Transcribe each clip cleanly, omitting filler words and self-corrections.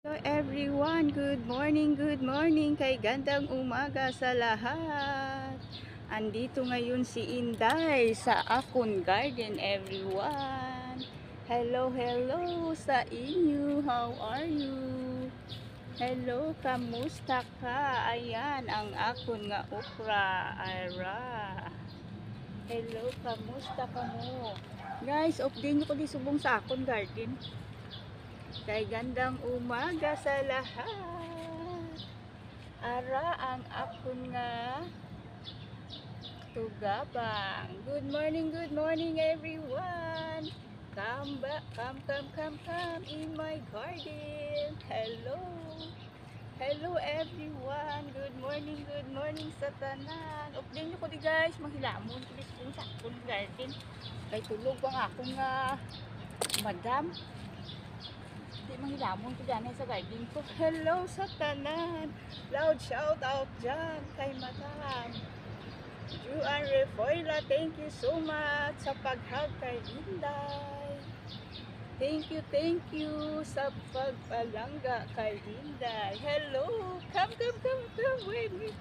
Hello everyone, good morning, kay gandang umaga sa lahat. Andito ngayon si Inday sa Akon Garden everyone. Hello sa inyo, how are you? Hello, kamusta ka? Ayan, ang akon nga okra, ara. Hello, kamusta ka mo? Guys, update nyo ko di subong sa Akon Garden. Kay gandang umaga sa lahat. Ara ang akon nga tugabang. Good morning everyone. Come in my garden. Hello everyone. Good morning sa tanan. Update nyo ko di guys, manghilamon ko di sa akon garden. Kay tulog ang akong nga madam. Di manghilamon ko dyan sa garden ko. Hello sa tanan. Loud shout out dyan kay Madam Juan Refoila. Thank you so much sa paghag kay Inday. Thank you sa pagpalangga kay Inday. Hello. Come with me.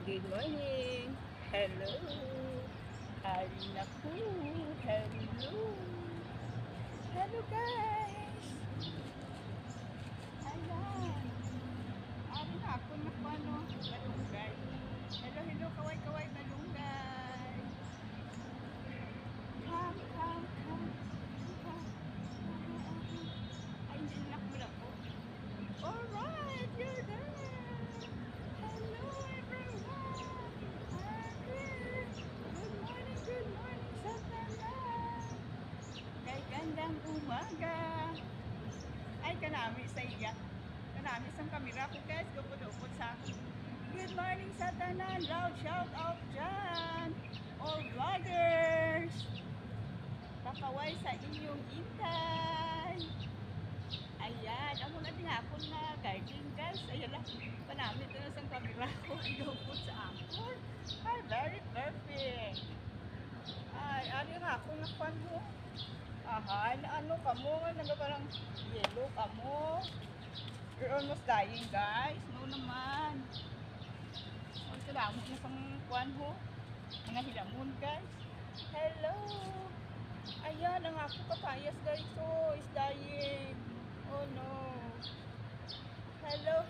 Good morning. Hello. Ari na po. Hello guys. Ayan. Ari na ako na paano malunggay. Hello, kaway malunggay. Come. Ay, hindi na ako. Alright, you're there. Hello everyone. Good morning sa tanan. Kay gandang umaga. Ay, kanami sa iya. Kanami sa kamera ko guys. Gupod-upod sa akin. Good morning sa tanan. Loud shout out dyan. All vloggers. Kakaway sa inyong Inday. Ayan. Ang mga tinapon na garden guys. Ayan lang. Kanami ito na sa kamera ko. Gupod sa akin. Ay, very perfect. Ay, ano nga ako nakpan mo. Aha, ano ka mo? Parang yellow ka mo. You're almost dying, guys. No naman. Ang salamot na sa kuwan ho. Mga hilamon, guys. Hello. Ayan, ang ako papayas, guys. Oh, is dying. Oh, no. Hello.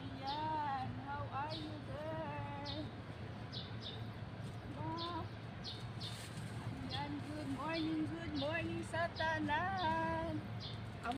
Ayan. How are you there? Wow. Ayan, good morning sa tanan.